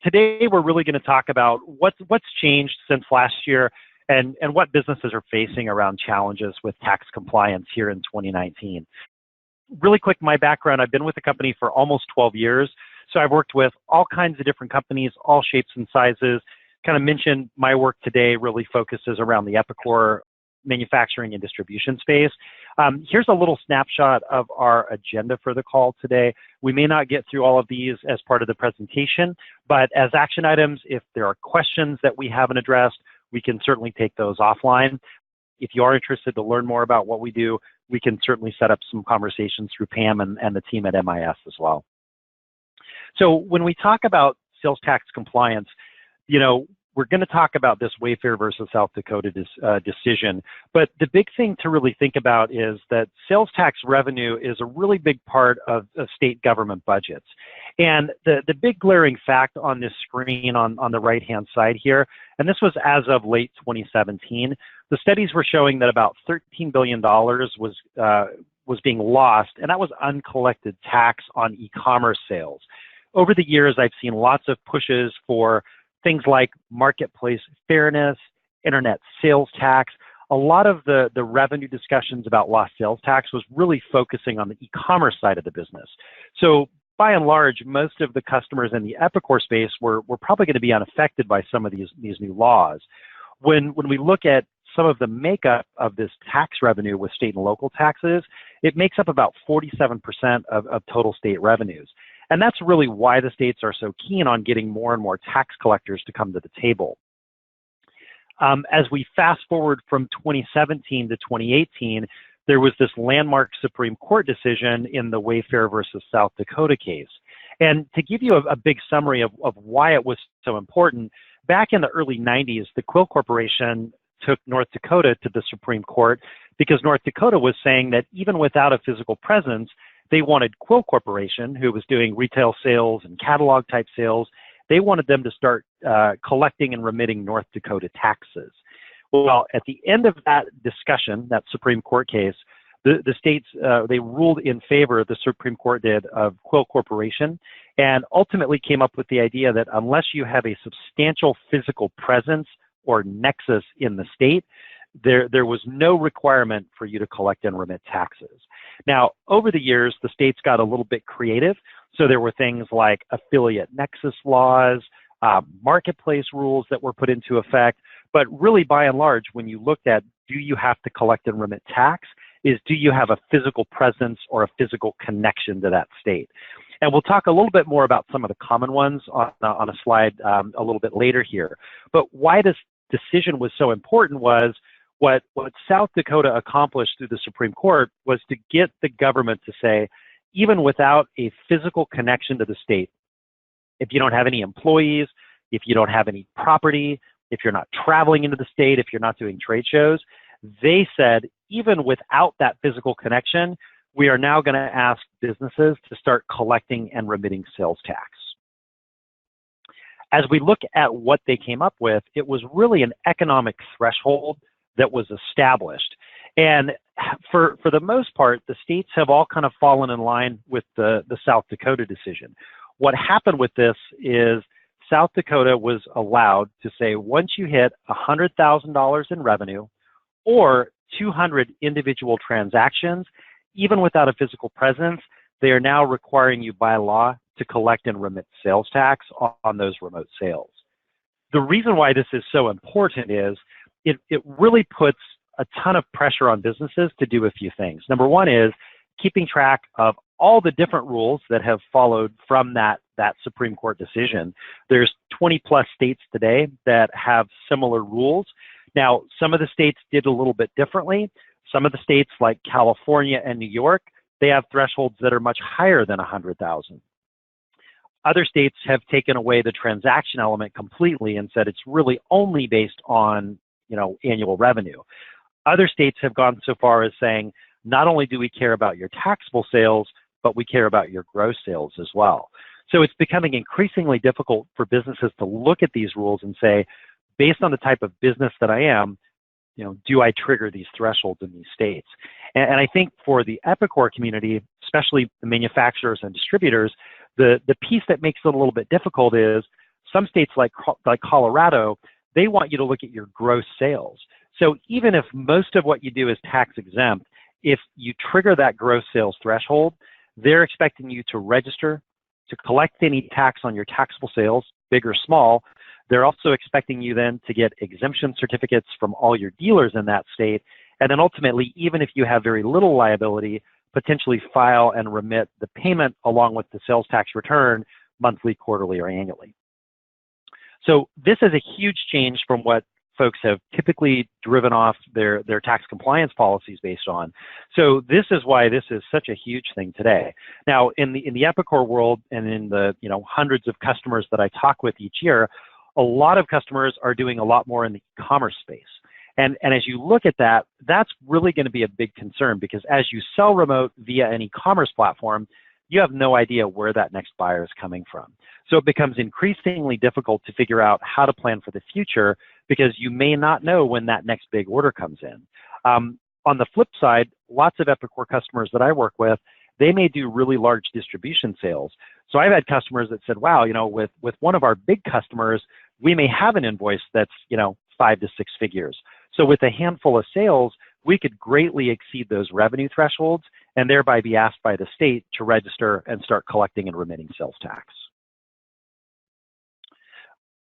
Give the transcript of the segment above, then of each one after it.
today we're really going to talk about what's changed since last year and what businesses are facing around challenges with tax compliance here in 2019. Really quick, my background, I've been with the company for almost 12 years. So I've worked with all kinds of different companies, all shapes and sizes. Kind of mentioned my work today really focuses around the Epicor manufacturing and distribution space. Here's a little snapshot of our agenda for the call today. We may not get through all of these as part of the presentation, but as action items, if there are questions that we haven't addressed, we can certainly take those offline. If you are interested to learn more about what we do, we can certainly set up some conversations through Pam and the team at MIS as well. So when we talk about sales tax compliance, we're going to talk about this Wayfair versus South Dakota decision, but the big thing to really think about is that sales tax revenue is a really big part of state government budgets. And the big glaring fact on this screen on the right-hand side here, and this was as of late 2017, the studies were showing that about $13 billion was being lost, and that was uncollected tax on e-commerce sales. Over the years, I've seen lots of pushes for things like marketplace fairness, internet sales tax. A lot of the revenue discussions about lost sales tax was really focusing on the e-commerce side of the business. So by and large, most of the customers in the Epicor space were probably going to be unaffected by some of these new laws. When we look at some of the makeup of this tax revenue with state and local taxes, it makes up about 47% of total state revenues. And that's really why the states are so keen on getting more and more tax collectors to come to the table. As we fast forward from 2017 to 2018, there was this landmark Supreme Court decision in the Wayfair versus South Dakota case. And to give you a big summary of why it was so important, back in the early 90s, the Quill Corporation took North Dakota to the Supreme Court because North Dakota was saying that even without a physical presence, they wanted Quill Corporation, who was doing retail sales and catalog type sales, they wanted them to start collecting and remitting North Dakota taxes. Well, at the end of that discussion, that Supreme Court case, the states, they ruled in favor, the Supreme Court did, of Quill Corporation, and ultimately came up with the idea that unless you have a substantial physical presence or nexus in the state, there was no requirement for you to collect and remit taxes. Now, over the years, the states got a little bit creative. So there were things like affiliate nexus laws, marketplace rules that were put into effect. But really, by and large, when you looked at do you have to collect and remit tax, is do you have a physical presence or a physical connection to that state? And we'll talk a little bit more about some of the common ones on a slide a little bit later here. But why this decision was so important was what South Dakota accomplished through the Supreme Court was to get the government to say, even without a physical connection to the state, if you don't have any employees, if you don't have any property, if you're not traveling into the state, if you're not doing trade shows, they said, even without that physical connection, we are now going to ask businesses to start collecting and remitting sales tax. As we look at what they came up with, it was really an economic threshold that was established. And for the most part, the states have all kind of fallen in line with the South Dakota decision. What happened with this is South Dakota was allowed to say, once you hit $100,000 in revenue or 200 individual transactions, even without a physical presence, they are now requiring you by law to collect and remit sales tax on those remote sales. The reason why this is so important is it really puts a ton of pressure on businesses to do a few things. Number one is keeping track of all the different rules that have followed from that Supreme Court decision. There's 20 plus states today that have similar rules. Now, some of the states did a little bit differently. Some of the states like California and New York, they have thresholds that are much higher than 100,000. Other states have taken away the transaction element completely and said it's really only based on, annual revenue. Other states have gone so far as saying, not only do we care about your taxable sales, but we care about your gross sales as well. So it's becoming increasingly difficult for businesses to look at these rules and say, based on the type of business that I am, do I trigger these thresholds in these states? And I think for the Epicor community, especially the manufacturers and distributors, the piece that makes it a little bit difficult is some states like Colorado, they want you to look at your gross sales. So even if most of what you do is tax exempt, if you trigger that gross sales threshold, they're expecting you to register, to collect any tax on your taxable sales, big or small. They're also expecting you then to get exemption certificates from all your dealers in that state. And then ultimately, even if you have very little liability, potentially file and remit the payment along with the sales tax return monthly, quarterly, or annually. So this is a huge change from what folks have typically driven off their tax compliance policies based on. So this is why this is such a huge thing today. Now, in the Epicor world and in the hundreds of customers that I talk with each year, a lot of customers are doing a lot more in the e-commerce space. And as you look at that, that's really going to be a big concern, because as you sell remote via an e-commerce platform, you have no idea where that next buyer is coming from. So it becomes increasingly difficult to figure out how to plan for the future, because you may not know when that next big order comes in. On the flip side, lots of Epicor customers that I work with, they may do really large distribution sales. So I've had customers that said, wow, with one of our big customers, we may have an invoice that's, 5 to 6 figures. So with a handful of sales, we could greatly exceed those revenue thresholds and thereby be asked by the state to register and start collecting and remitting sales tax.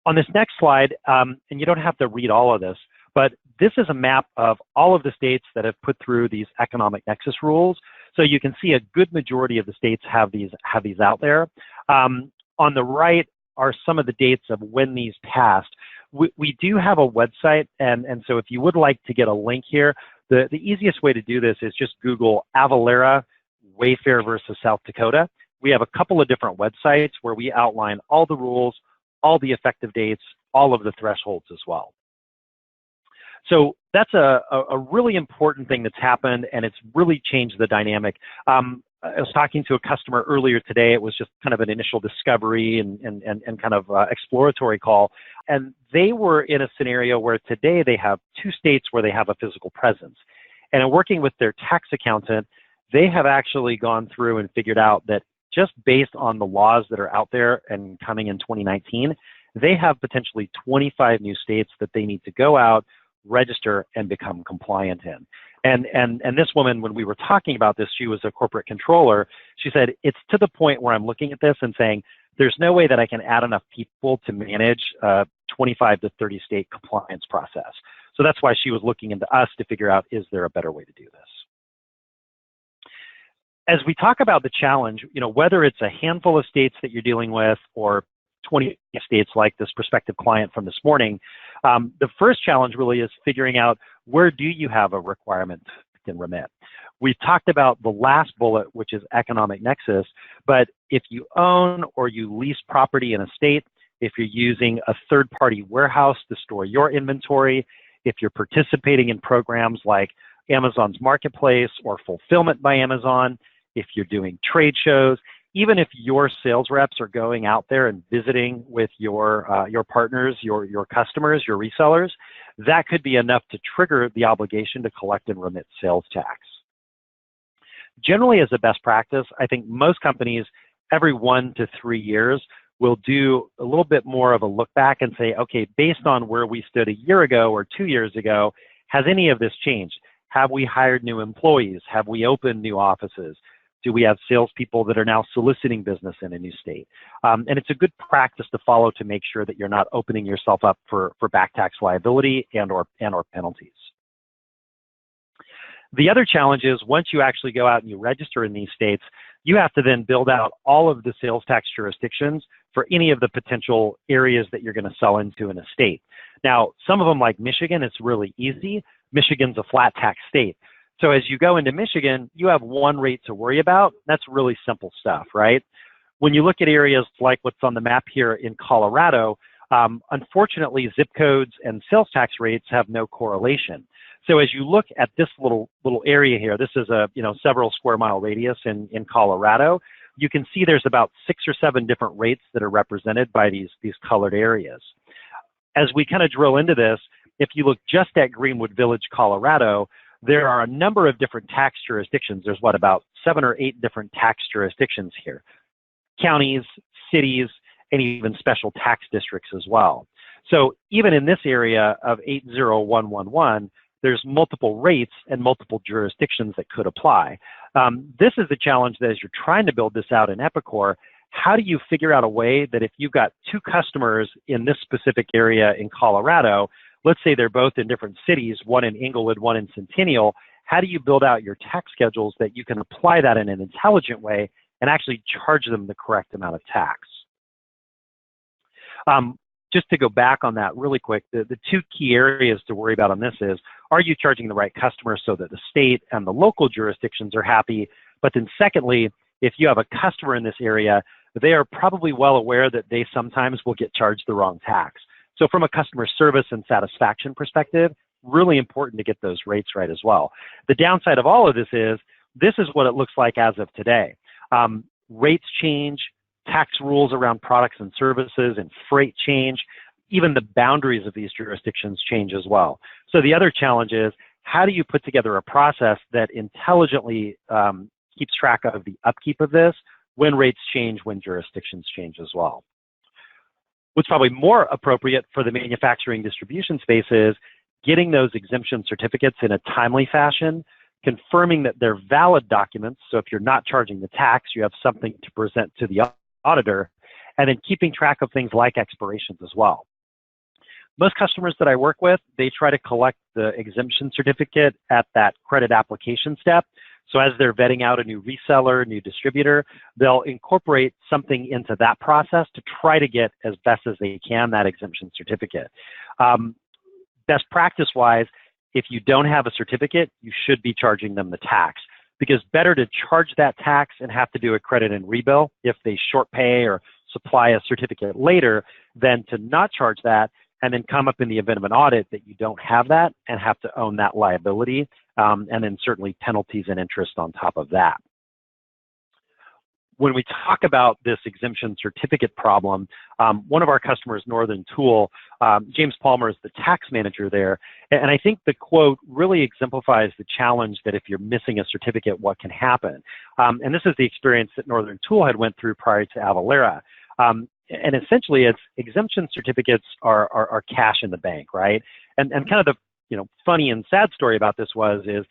On this next slide, and you don't have to read all of this, but this is a map of all of the states that have put through these Economic Nexus rules. So you can see a good majority of the states have these out there. On the right are some of the dates of when these passed. We do have a website, and so if you would like to get a link here, the easiest way to do this is just Google Avalara, Wayfair versus South Dakota. We have a couple of different websites where we outline all the rules, all the effective dates, all of the thresholds as well. So that's a really important thing that's happened, and it's really changed the dynamic. I was talking to a customer earlier today. It was just kind of an initial discovery and kind of exploratory call. And they were in a scenario where today they have 2 states where they have a physical presence. And in working with their tax accountant, they have actually gone through and figured out that just based on the laws that are out there and coming in 2019, they have potentially 25 new states that they need to go out, register, and become compliant in. And this woman, when we were talking about this, she was a corporate controller. She said, it's to the point where I'm looking at this and saying, there's no way that I can add enough people to manage a 25 to 30 state compliance process. So that's why she was looking into us to figure out, is there a better way to do this? As we talk about the challenge, whether it's a handful of states that you're dealing with or 20 states like this prospective client from this morning, the first challenge really is figuring out, where do you have a requirement to remit? We've talked about the last bullet, which is Economic Nexus, but if you own or you lease property in a state, if you're using a third-party warehouse to store your inventory, if you're participating in programs like Amazon's Marketplace or Fulfillment by Amazon, if you're doing trade shows, even if your sales reps are going out there and visiting with your partners, your customers, your resellers, that could be enough to trigger the obligation to collect and remit sales tax. Generally, as a best practice, I think most companies every 1 to 3 years will do a little bit more of a look back and say, okay, based on where we stood a year ago or 2 years ago, has any of this changed? Have we hired new employees? Have we opened new offices? Do we have salespeople that are now soliciting business in a new state? And it's a good practice to follow to make sure that you're not opening yourself up for back tax liability and or penalties. The other challenge is once you actually go out and you register in these states, you have to then build out all of the sales tax jurisdictions for any of the potential areas that you're going to sell into in a state. Now, some of them like Michigan, it's really easy. Michigan's a flat tax state. So as you go into Michigan, you have one rate to worry about. That's really simple stuff, right? When you look at areas like what's on the map here in Colorado, unfortunately, zip codes and sales tax rates have no correlation. So as you look at this little area here, this is a several square mile radius in Colorado. You can see there's about 6 or 7 different rates that are represented by these colored areas. As we kind of drill into this, if you look just at Greenwood Village, Colorado, there are a number of different tax jurisdictions. There's about 7 or 8 different tax jurisdictions here. Counties, cities, and even special tax districts as well. So even in this area of 80111, there's multiple rates and multiple jurisdictions that could apply. This is the challenge that as you're trying to build this out in Epicor, how do you figure out a way that if you've got two customers in this specific area in Colorado, let's say they're both in different cities, one in Englewood, one in Centennial, how do you build out your tax schedules that you can apply that in an intelligent way and actually charge them the correct amount of tax? Just to go back on that really quick, the two key areas to worry about on this is, are you charging the right customer so that the state and the local jurisdictions are happy? But then secondly, if you have a customer in this area, they are probably well aware that they sometimes will get charged the wrong tax. So from a customer service and satisfaction perspective, really important to get those rates right as well. The downside of all of this is what it looks like as of today. Rates change, tax rules around products and services and freight change, even the boundaries of these jurisdictions change as well. So the other challenge is, how do you put together a process that intelligently keeps track of the upkeep of this when rates change, when jurisdictions change as well? What's probably more appropriate for the manufacturing distribution space is getting those exemption certificates in a timely fashion, confirming that they're valid documents. So if you're not charging the tax, you have something to present to the auditor, and then keeping track of things like expirations as well. Most customers that I work with, they try to collect the exemption certificate at that credit application step. So as they're vetting out a new reseller, new distributor, they'll incorporate something into that process to try to get as best as they can that exemption certificate. Best practice-wise, if you don't have a certificate, you should be charging them the tax, because better to charge that tax and have to do a credit and rebill if they short pay or supply a certificate later than to not charge that and then come up in the event of an audit that you don't have that and have to own that liability, and then certainly penalties and interest on top of that. When we talk about this exemption certificate problem, one of our customers, Northern Tool, James Palmer is the tax manager there, and I think the quote really exemplifies the challenge that if you're missing a certificate, what can happen. And this is the experience that Northern Tool had went through prior to Avalara. And essentially, it's exemption certificates are cash in the bank, right? And kind of the funny and sad story about this is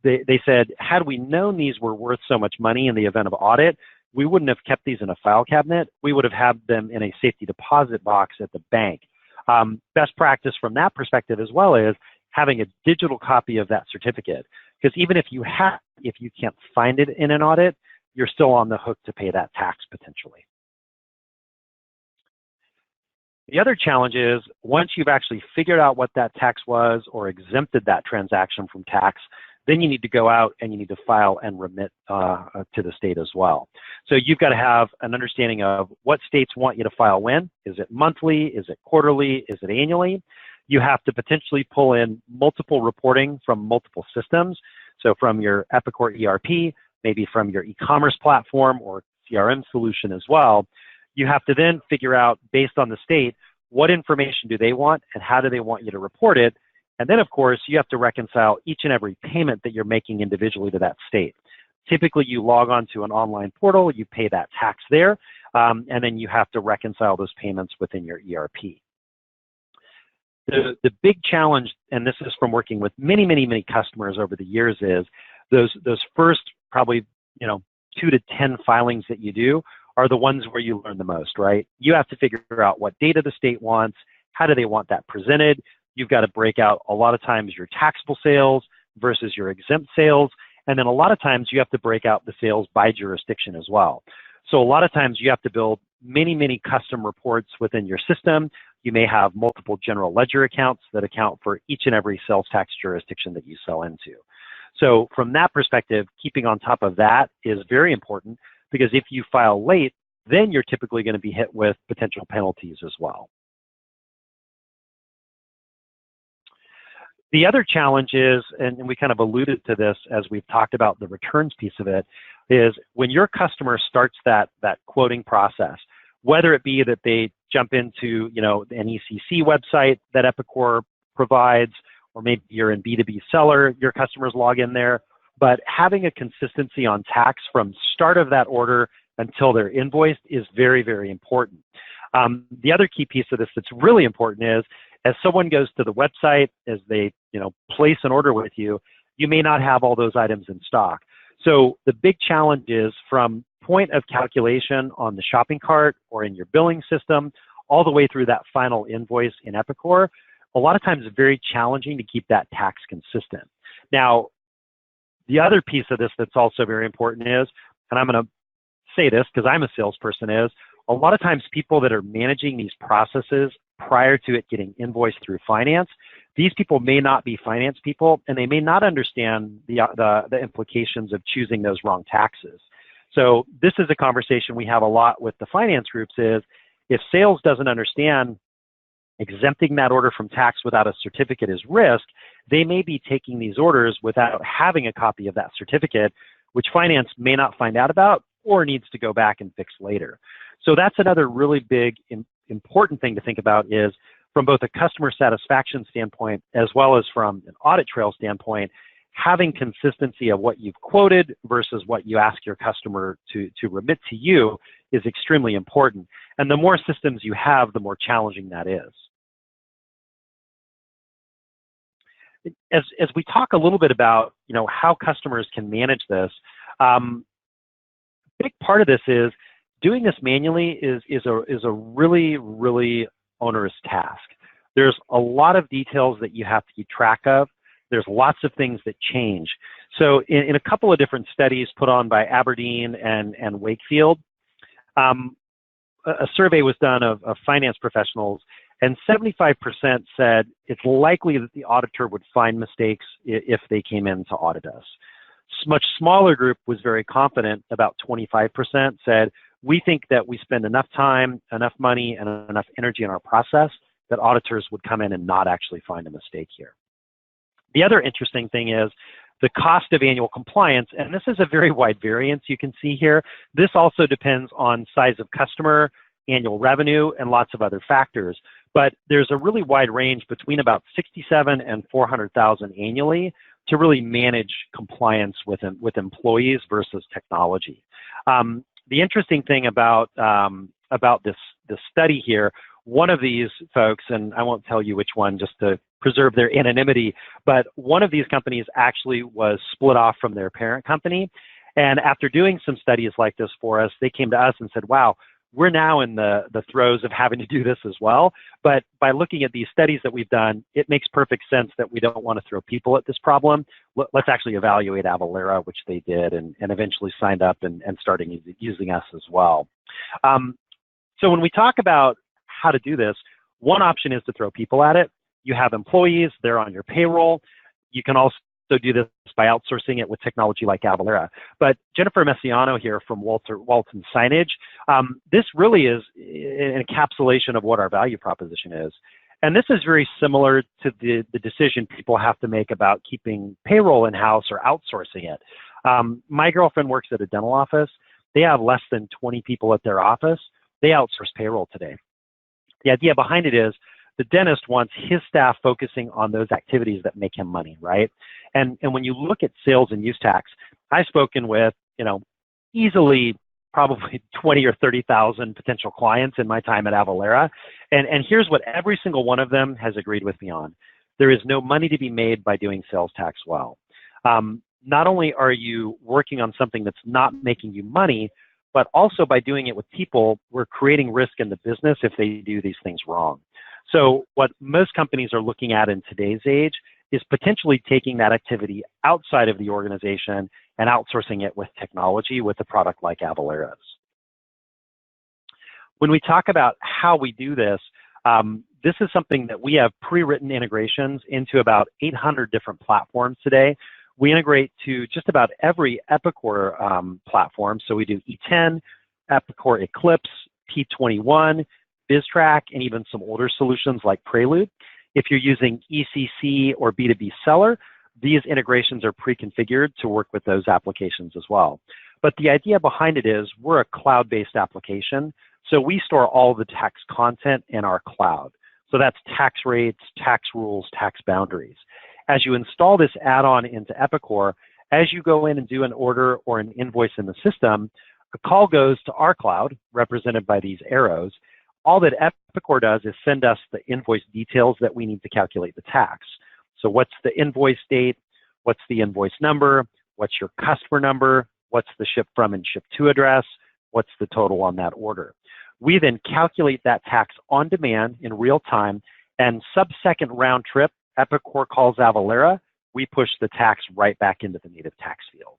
they said, had we known these were worth so much money in the event of audit, we wouldn't have kept these in a file cabinet. We would have had them in a safety deposit box at the bank. Best practice from that perspective as well is having a digital copy of that certificate, because even if you can't find it in an audit, you're still on the hook to pay that tax potentially. The other challenge is, once you've actually figured out what that tax was or exempted that transaction from tax, then you need to go out and you need to file and remit to the state as well. So you've got to have an understanding of what states want you to file when. Is it monthly? Is it quarterly? Is it annually? You have to potentially pull in multiple reporting from multiple systems. So from your Epicor ERP, maybe from your e-commerce platform or CRM solution as well. You have to then figure out, based on the state, what information do they want and how do they want you to report it? And then, of course, you have to reconcile each and every payment that you're making individually to that state. Typically, you log on to an online portal, you pay that tax there, and then you have to reconcile those payments within your ERP. The big challenge, and this is from working with many, many, many customers over the years, is those first probably 2 to 10 filings that you do are the ones where you learn the most, right? You have to figure out what data the state wants, how do they want that presented. You've got to break out a lot of times your taxable sales versus your exempt sales, and then a lot of times you have to break out the sales by jurisdiction as well. So a lot of times you have to build many, many custom reports within your system. You may have multiple general ledger accounts that account for each and every sales tax jurisdiction that you sell into. So from that perspective, keeping on top of that is very important, because if you file late, then you're typically going to be hit with potential penalties as well. The other challenge is, and we kind of alluded to this as we've talked about the returns piece of it, is when your customer starts that quoting process, whether it be that they jump into an ECC website that Epicor provides, or maybe you're in B2B seller, your customers log in there, but having a consistency on tax from start of that order until they're invoiced is very, very important. The other key piece of this that's really important is, as someone goes to the website, as they place an order with you, you may not have all those items in stock. So the big challenge is from point of calculation on the shopping cart or in your billing system, all the way through that final invoice in Epicor, a lot of times it's very challenging to keep that tax consistent. Now, the other piece of this that's also very important is, and I'm going to say this because I'm a salesperson, is a lot of times people that are managing these processes prior to it getting invoiced through finance, these people may not be finance people, and they may not understand the implications of choosing those wrong taxes. So this is a conversation we have a lot with the finance groups is, if sales doesn't understand exempting that order from tax without a certificate is risk, they may be taking these orders without having a copy of that certificate, which finance may not find out about or needs to go back and fix later. So that's another really big, important thing to think about is, from both a customer satisfaction standpoint as well as from an audit trail standpoint, having consistency of what you've quoted versus what you ask your customer to remit to you is extremely important. And the more systems you have, the more challenging that is. As we talk a little bit about how customers can manage this, a big part of this is doing this manually is a really, really onerous task. There's a lot of details that you have to keep track of. There's lots of things that change. So in a couple of different studies put on by Aberdeen and Wakefield, a survey was done of finance professionals, and 75% said it's likely that the auditor would find mistakes if they came in to audit us. Much smaller group was very confident, about 25% said, we think that we spend enough time, enough money, and enough energy in our process that auditors would come in and not actually find a mistake here. The other interesting thing is the cost of annual compliance, and this is a very wide variance you can see here. This also depends on size of customer, annual revenue, and lots of other factors. But there's a really wide range between about 67 and 400,000 annually to really manage compliance with employees versus technology. The interesting thing about this study here, one of these folks, and I won't tell you which one just to preserve their anonymity, but one of these companies actually was split off from their parent company. And after doing some studies like this for us, they came to us and said, wow, we're now in the throes of having to do this as well. But by looking at these studies that we've done, it makes perfect sense that we don't want to throw people at this problem. Let's actually evaluate Avalara, which they did, and eventually signed up and started using us as well. So when we talk about how to do this, one option is to throw people at it. You have employees, they're on your payroll. You can also do this by outsourcing it with technology like Avalara. But Jennifer Messiano here from Walton Signage, this really is an encapsulation of what our value proposition is. And this is very similar to the decision people have to make about keeping payroll in-house or outsourcing it. My girlfriend works at a dental office. They have less than 20 people at their office. They outsource payroll today. The idea behind it is the dentist wants his staff focusing on those activities that make him money, right? And when you look at sales and use tax, I've spoken with, easily probably 20 or 30,000 potential clients in my time at Avalara. And here's what every single one of them has agreed with me on. There is no money to be made by doing sales tax well. Not only are you working on something that's not making you money, but also by doing it with people, we're creating risk in the business if they do these things wrong. So what most companies are looking at in today's age is potentially taking that activity outside of the organization and outsourcing it with technology with a product like Avalara's. When we talk about how we do this, this is something that we have pre-written integrations into about 800 different platforms today. We integrate to just about every Epicor platform. So we do E10, Epicor Eclipse, P21, BizTrack, and even some older solutions like Prelude. If you're using ECC or B2B Seller, these integrations are pre-configured to work with those applications as well. But the idea behind it is we're a cloud-based application, so we store all the tax content in our cloud. So that's tax rates, tax rules, tax boundaries. As you install this add-on into Epicor, as you go in and do an order or an invoice in the system, a call goes to our cloud, represented by these arrows. all that Epicor does is send us the invoice details that we need to calculate the tax. So what's the invoice date? What's the invoice number? What's your customer number? What's the ship from and ship to address? What's the total on that order? We then calculate that tax on demand in real time, and sub-second round trip, Epicor calls Avalara, we push the tax right back into the native tax field.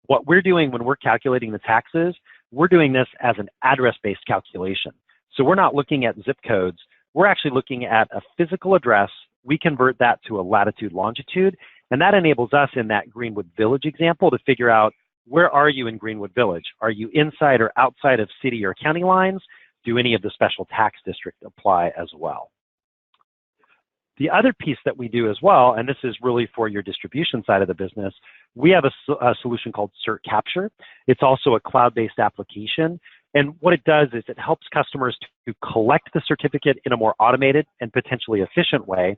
What we're doing when we're calculating the taxes, we're doing this as an address-based calculation. So we're not looking at zip codes. We're actually looking at a physical address. We convert that to a latitude, longitude, and that enables us in that Greenwood Village example to figure out, where are you in Greenwood Village? Are you inside or outside of city or county lines? Do any of the special tax district apply as well? The other piece that we do as well, and this is really for your distribution side of the business, we have a solution called Cert Capture. It's also a cloud-based application. And what it does is it helps customers to collect the certificate in a more automated and potentially efficient way.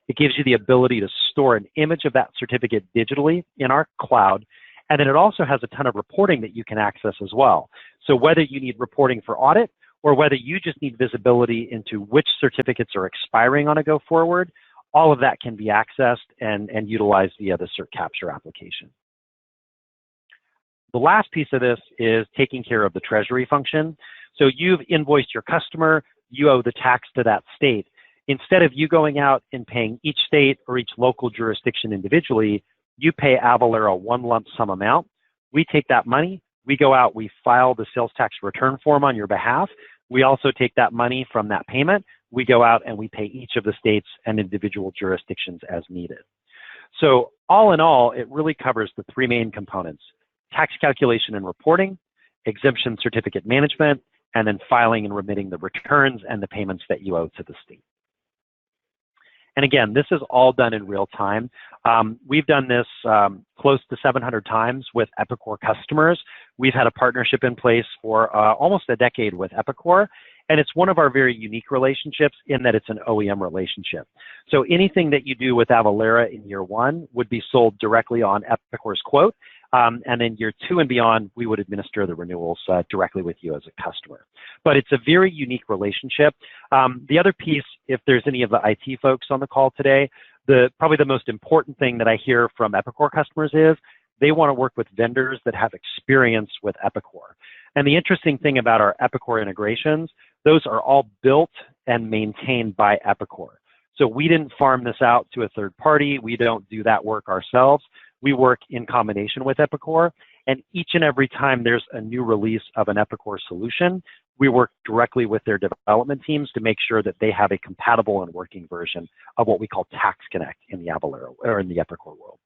It gives you the ability to store an image of that certificate digitally in our cloud. And then it also has a ton of reporting that you can access as well. So whether you need reporting for audit, or whether you just need visibility into which certificates are expiring on a go forward, all of that can be accessed and utilized via the Cert Capture application. The last piece of this is taking care of the treasury function. So you've invoiced your customer, you owe the tax to that state. Instead of you going out and paying each state or each local jurisdiction individually, you pay Avalara one lump sum amount. We take that money, we go out, we file the sales tax return form on your behalf. We also take that money from that payment. We go out and we pay each of the states and individual jurisdictions as needed. So all in all, it really covers the three main components: tax calculation and reporting, exemption certificate management, and then filing and remitting the returns and the payments that you owe to the state. And again, this is all done in real time. We've done this close to 700 times with Epicor customers. We've had a partnership in place for almost a decade with Epicor, and it's one of our very unique relationships in that it's an OEM relationship. So anything that you do with Avalara in year one would be sold directly on Epicor's quote, and then year two and beyond, we would administer the renewals directly with you as a customer. But it's a very unique relationship. The other piece, if there's any of the IT folks on the call today, probably the most important thing that I hear from Epicor customers is they want to work with vendors that have experience with Epicor. And the interesting thing about our Epicor integrations, those are all built and maintained by Epicor. So we didn't farm this out to a third party. We don't do that work ourselves. We work in combination with Epicor, and each and every time there's a new release of an Epicor solution, we work directly with their development teams to make sure that they have a compatible and working version of what we call Tax Connect in the Avalara or in the Epicor world.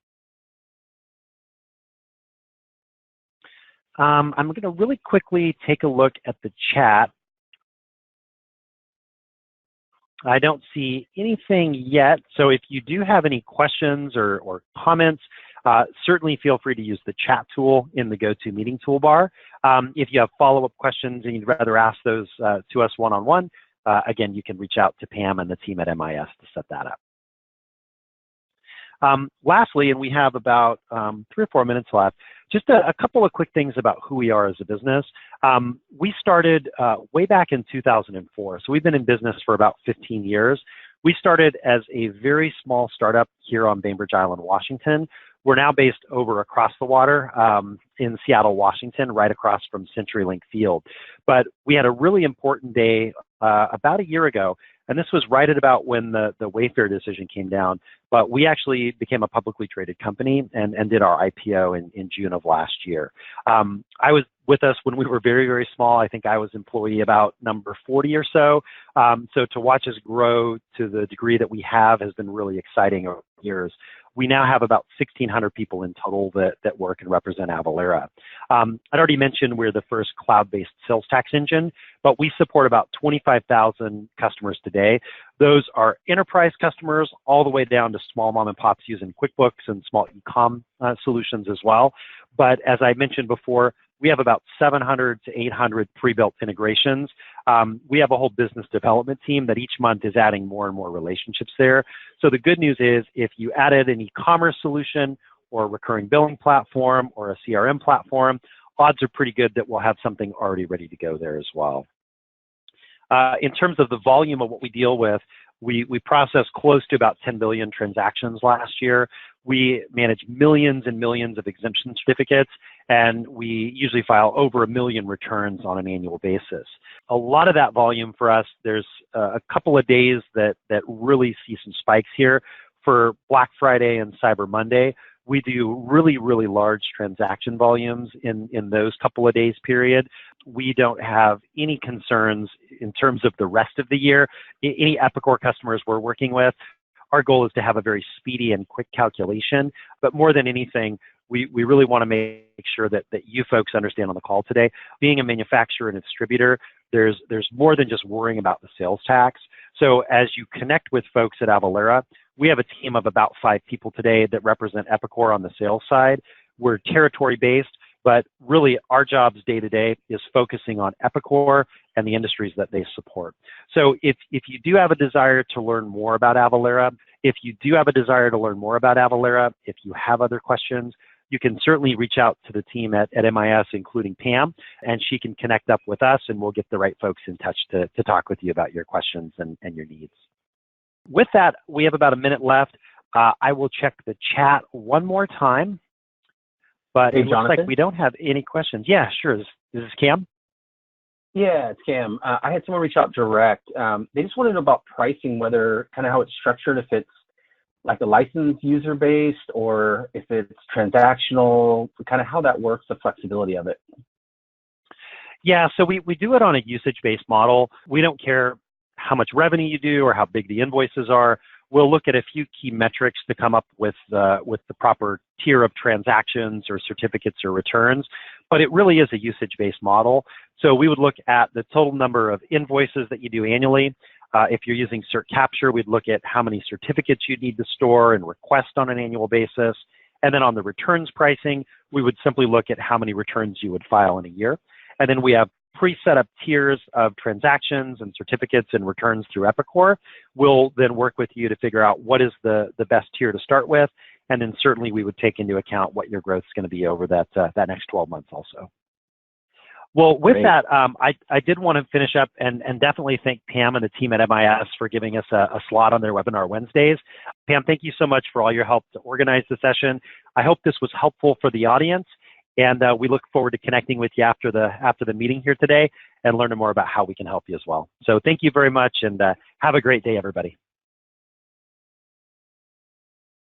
I'm going to really quickly take a look at the chat. I don't see anything yet, so if you do have any questions or comments, certainly feel free to use the chat tool in the GoToMeeting toolbar. If you have follow-up questions and you'd rather ask those to us one-on-one, again, you can reach out to Pam and the team at MIS to set that up. Lastly, and we have about 3 or 4 minutes left, just a couple of quick things about who we are as a business. We started way back in 2004, so we've been in business for about 15 years. We started as a very small startup here on Bainbridge Island, Washington. We're now based over across the water in Seattle, Washington, right across from CenturyLink Field. But we had a really important day about a year ago, and this was right at about when the Wayfair decision came down. But we actually became a publicly traded company and did our IPO in June of last year. I was with us when we were very, very small. I think I was employee about number 40 or so. So to watch us grow to the degree that we have has been really exciting over the years. We now have about 1,600 people in total that work and represent Avalara. I'd already mentioned we're the first cloud-based sales tax engine, but we support about 25,000 customers today. Those are enterprise customers all the way down to small mom and pops using QuickBooks and small e-com solutions as well. But as I mentioned before, we have about 700 to 800 pre-built integrations. We have a whole business development team that each month is adding more and more relationships there. So the good news is if you added an e-commerce solution or a recurring billing platform or a CRM platform, odds are pretty good that we'll have something already ready to go there as well. In terms of the volume of what we deal with, we processed close to about 10 billion transactions last year. We manage millions and millions of exemption certificates, and we usually file over 1 million returns on an annual basis. A lot of that volume for us, there's a couple of days that really see some spikes here. For Black Friday and Cyber Monday, we do really, really large transaction volumes in those couple of days period. We don't have any concerns in terms of the rest of the year. Any Epicor customers we're working with, our goal is to have a very speedy and quick calculation, but more than anything, we really want to make sure that you folks understand on the call today, being a manufacturer and a distributor, there's more than just worrying about the sales tax. So as you connect with folks at Avalara, we have a team of about 5 people today that represent Epicor on the sales side. We're territory-based, but really our jobs day-to-day is focusing on Epicor and the industries that they support. So if you do have a desire to learn more about Avalara, if you have other questions, you can certainly reach out to the team at MIS, including Pam, and she can connect up with us, and we'll get the right folks in touch to talk with you about your questions and your needs. With that, we have about a minute left. I will check the chat one more time, but it looks like we don't have any questions. Yeah, sure. Is this Cam? Yeah, it's Cam. I had someone reach out direct. They just wanted to know about pricing, whether kind of how it's structured, if it's like a licensed user-based or if it's transactional, kind of how that works, the flexibility of it. Yeah, so we do it on a usage-based model. We don't care how much revenue you do or how big the invoices are. We'll look at a few key metrics to come up with the proper tier of transactions or certificates or returns, but it really is a usage-based model. So we would look at the total number of invoices that you do annually. If you're using cert capture, we'd look at how many certificates you'd need to store and request on an annual basis. And then on the returns pricing, we would simply look at how many returns you would file in a year. And then we have pre-set up tiers of transactions and certificates and returns through Epicor. We'll then work with you to figure out what is the best tier to start with. And then certainly we would take into account what your growth is going to be over that next 12 months also. Well, with that, I did want to finish up and definitely thank Pam and the team at MIS for giving us a slot on their webinar Wednesdays. Pam, thank you so much for all your help to organize the session. I hope this was helpful for the audience, and we look forward to connecting with you after the meeting here today and learning more about how we can help you as well. So thank you very much, and have a great day, everybody.